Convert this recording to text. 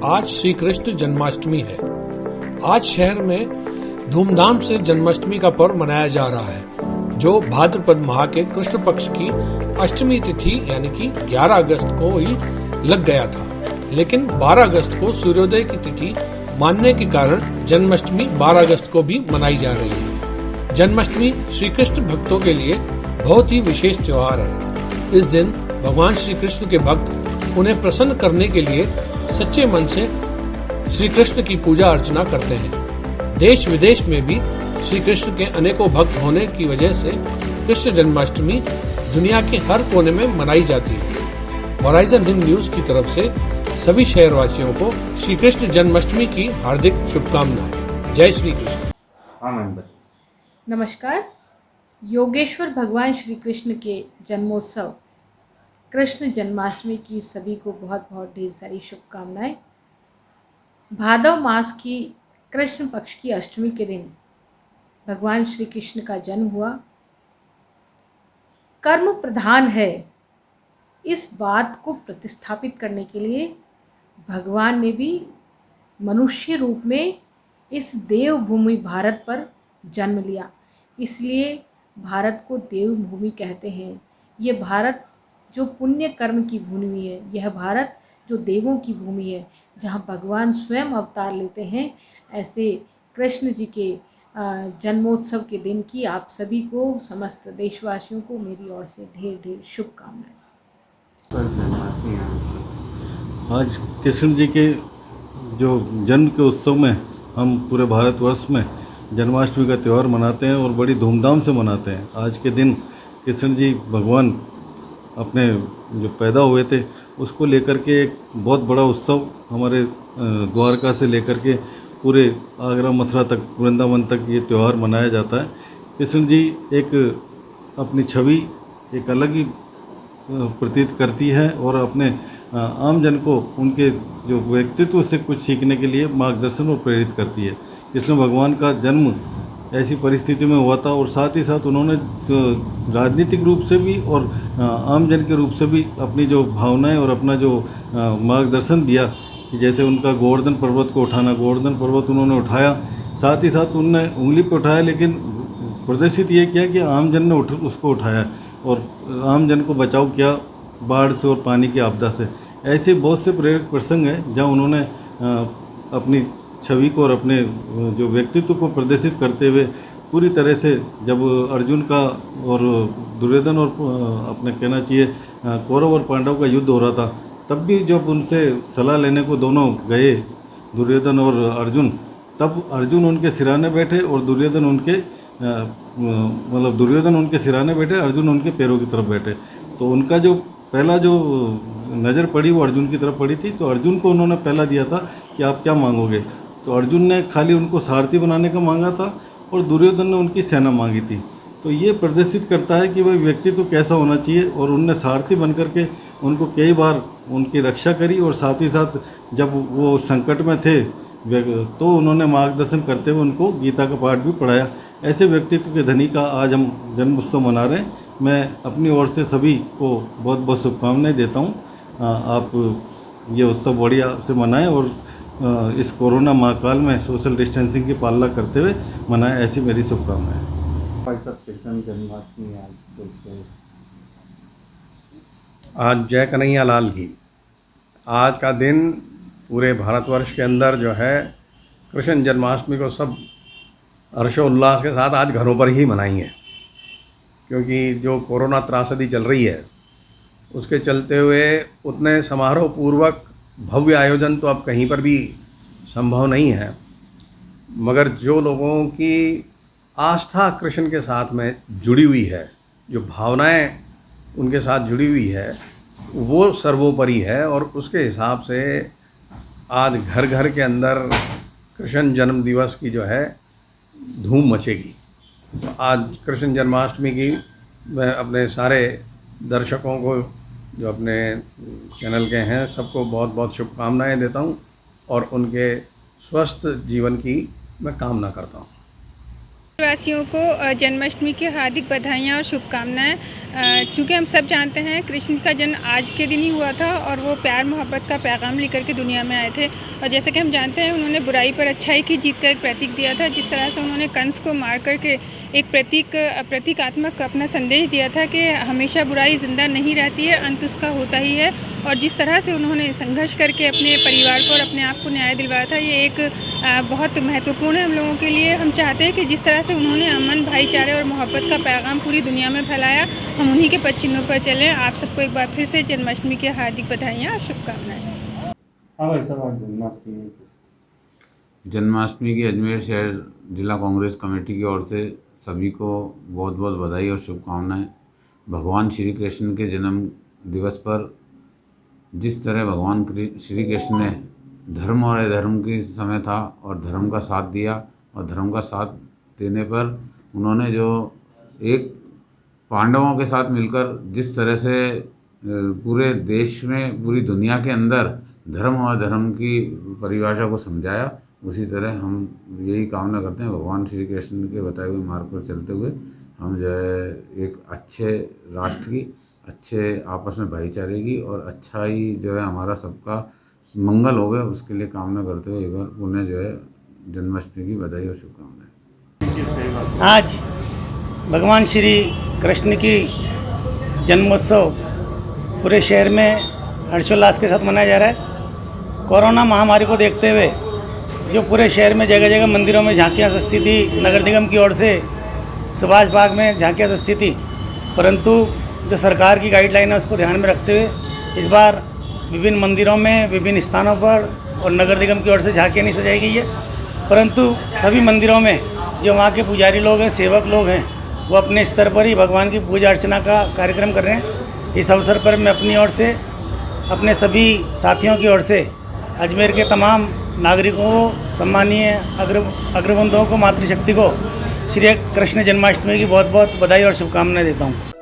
आज श्री कृष्ण जन्माष्टमी है। आज शहर में धूमधाम से जन्माष्टमी का पर्व मनाया जा रहा है, जो भाद्रपद माह के कृष्ण पक्ष की अष्टमी तिथि यानी कि 11 अगस्त को ही लग गया था। लेकिन 12 अगस्त को सूर्योदय की तिथि मानने के कारण जन्माष्टमी 12 अगस्त को भी मनाई जा रही है। जन्माष्टमी श्री कृष्ण भक्तों के लिए बहुत ही विशेष त्योहार है। इस दिन भगवान श्री कृष्ण के भक्त उन्हें प्रसन्न करने के लिए सच्चे मन से श्री कृष्ण की पूजा अर्चना करते हैं। देश विदेश में भी श्री कृष्ण के अनेकों भक्त होने की वजह से कृष्ण जन्माष्टमी दुनिया के हर कोने में मनाई जाती है। होराइजन हिंद न्यूज की तरफ से सभी शहरवासियों को श्री कृष्ण जन्माष्टमी की हार्दिक शुभकामनाएं। जय श्री कृष्ण। नमस्कार। योगेश्वर भगवान श्री कृष्ण के जन्मोत्सव कृष्ण जन्माष्टमी की सभी को बहुत बहुत ढेर सारी शुभकामनाएं। भादव मास की कृष्ण पक्ष की अष्टमी के दिन भगवान श्री कृष्ण का जन्म हुआ। कर्म प्रधान है, इस बात को प्रतिस्थापित करने के लिए भगवान ने भी मनुष्य रूप में इस देवभूमि भारत पर जन्म लिया। इसलिए भारत को देवभूमि कहते हैं। ये भारत जो पुण्य कर्म की भूमि है, यह भारत जो देवों की भूमि है, जहाँ भगवान स्वयं अवतार लेते हैं। ऐसे कृष्ण जी के जन्मोत्सव के दिन की आप सभी को, समस्त देशवासियों को मेरी ओर से ढेर ढेर शुभकामनाएं। आज कृष्ण जी के जो जन्म के उत्सव में हम पूरे भारतवर्ष में जन्माष्टमी का त्यौहार मनाते हैं और बड़ी धूमधाम से मनाते हैं। आज के दिन कृष्ण जी भगवान अपने जो पैदा हुए थे उसको लेकर के एक बहुत बड़ा उत्सव हमारे द्वारका से लेकर के पूरे आगरा मथुरा तक वृंदावन तक ये त्यौहार मनाया जाता है। कृष्ण जी एक अपनी छवि एक अलग ही प्रतीत करती है और अपने आम जन को उनके जो व्यक्तित्व से कुछ सीखने के लिए मार्गदर्शन और प्रेरित करती है। कृष्ण भगवान का जन्म ऐसी परिस्थिति में हुआ था और साथ ही साथ उन्होंने तो राजनीतिक रूप से भी और आम जन के रूप से भी अपनी जो भावनाएं और अपना जो मार्गदर्शन दिया कि जैसे उनका गोवर्धन पर्वत को उठाना, गोवर्धन पर्वत उन्होंने उठाया, साथ ही साथ उन्होंने उंगली पर उठाया, लेकिन प्रदर्शित ये किया कि आम जन ने उसको उठाया और आम जन को बचाव किया बाढ़ से और पानी की आपदा से। ऐसे बहुत से प्रेरक प्रसंग हैं जहाँ उन्होंने अपनी छवि को और अपने जो व्यक्तित्व को प्रदर्शित करते हुए पूरी तरह से, जब अर्जुन का और दुर्योधन और अपने कहना चाहिए कौरव और पांडव का युद्ध हो रहा था, तब भी जब उनसे सलाह लेने को दोनों गए दुर्योधन और अर्जुन, तब अर्जुन उनके सिराने बैठे और दुर्योधन उनके दुर्योधन उनके सिराने बैठे, अर्जुन उनके पैरों की तरफ बैठे। तो उनका जो पहला जो नज़र पड़ी वो अर्जुन की तरफ पड़ी थी। तो अर्जुन को उन्होंने पहला दिया था कि आप क्या मांगोगे। तो अर्जुन ने खाली उनको सारथी बनाने का मांगा था और दुर्योधन ने उनकी सेना मांगी थी। तो ये प्रदर्शित करता है कि वह व्यक्तित्व कैसा होना चाहिए और उनने सारथी बन करके उनको कई बार उनकी रक्षा करी और साथ ही साथ जब वो संकट में थे तो उन्होंने मार्गदर्शन करते हुए उनको गीता का पाठ भी पढ़ाया। ऐसे व्यक्तित्व के धनी का आज हम जन्म उत्सव मना रहे हैं। मैं अपनी ओर से सभी को बहुत बहुत शुभकामनाएं देता हूँ। आप ये उत्सव बढ़िया से मनाएं और इस कोरोना महाकाल में सोशल डिस्टेंसिंग की पालना करते हुए मनाएं, ऐसी मेरी शुभकामनाएं। कृष्ण जन्माष्टमी आज जय कन्हैया लाल की। आज का दिन पूरे भारतवर्ष के अंदर जो है कृष्ण जन्माष्टमी को सब हर्षोल्लास के साथ आज घरों पर ही मनाई है, क्योंकि जो कोरोना त्रासदी चल रही है उसके चलते हुए उतने समारोह पूर्वक भव्य आयोजन तो अब कहीं पर भी संभव नहीं है। मगर जो लोगों की आस्था कृष्ण के साथ में जुड़ी हुई है, जो भावनाएं उनके साथ जुड़ी हुई है, वो सर्वोपरि है और उसके हिसाब से आज घर घर के अंदर कृष्ण जन्म दिवस की जो है धूम मचेगी। तो आज कृष्ण जन्माष्टमी की मैं अपने सारे दर्शकों को जो अपने चैनल के हैं सबको बहुत बहुत शुभकामनाएं देता हूं और उनके स्वस्थ जीवन की मैं कामना करता हूं। वासियों को जन्माष्टमी की हार्दिक बधाइयाँ और शुभकामनाएं। चूँकि हम सब जानते हैं कृष्ण का जन्म आज के दिन ही हुआ था और वो प्यार मोहब्बत का पैगाम लेकर के दुनिया में आए थे। और जैसे कि हम जानते हैं उन्होंने बुराई पर अच्छाई की जीत का एक प्रतीक दिया था। जिस तरह से उन्होंने कंस को मार करके एक प्रतीकात्मक अपना संदेश दिया था कि हमेशा बुराई ज़िंदा नहीं रहती है, अंत उसका होता ही है। और जिस तरह से उन्होंने संघर्ष करके अपने परिवार को और अपने आप को न्याय दिलवाया था, ये एक बहुत महत्वपूर्ण है हम लोगों के लिए। हम चाहते हैं कि जिस तरह से उन्होंने अमन, भाईचारे और मोहब्बत का पैगाम पूरी दुनिया में फैलाया, हम उन्हीं के पद चिन्हों पर चलें। आप सबको एक बार फिर से जन्माष्टमी की हार्दिक बधाइयाँ और शुभकामनाएँ। जन्माष्टमी की अजमेर शहर जिला कांग्रेस कमेटी की ओर से सभी को बहुत बहुत बधाई और शुभकामनाएं। भगवान श्री कृष्ण के जन्म दिवस पर जिस तरह भगवान श्री कृष्ण ने धर्म और अधर्म के समय था और धर्म का साथ दिया और धर्म का साथ देने पर उन्होंने जो एक पांडवों के साथ मिलकर जिस तरह से पूरे देश में, पूरी दुनिया के अंदर धर्म और अधर्म की परिभाषा को समझाया, उसी तरह हम यही कामना करते हैं भगवान श्री कृष्ण के बताए हुए मार्ग पर चलते हुए हम जो है एक अच्छे राष्ट्र की, अच्छे आपस में भाईचारे की और अच्छा ही जो है हमारा सबका मंगल होवे, उसके लिए कामना करते हुए एक बार पुनः जो है जन्माष्टमी की बधाई और शुभकामनाएं। आज भगवान श्री कृष्ण की जन्मोत्सव पूरे शहर में हर्षोल्लास के साथ मनाया जा रहा है। कोरोना महामारी को देखते हुए जो पूरे शहर में जगह जगह मंदिरों में झांकियाँ सस्ती थी, नगर निगम की ओर से सुभाष बाग में झांकियाँ सस्ती थी, परंतु जो सरकार की गाइडलाइन है उसको ध्यान में रखते हुए इस बार विभिन्न मंदिरों में, विभिन्न स्थानों पर और नगर निगम की ओर से झांकियाँ नहीं सजाई गई है, परंतु सभी मंदिरों में जो वहाँ के पुजारी लोग हैं, सेवक लोग हैं, वो अपने स्तर पर ही भगवान की पूजा अर्चना का कार्यक्रम कर रहे हैं। इस अवसर पर मैं अपनी ओर से, अपने सभी साथियों की ओर से अजमेर के तमाम नागरिकों को, सम्मानीय अग्रबंधुओं को, मातृशक्ति को श्री कृष्ण जन्माष्टमी की बहुत बहुत बधाई और शुभकामनाएं देता हूँ।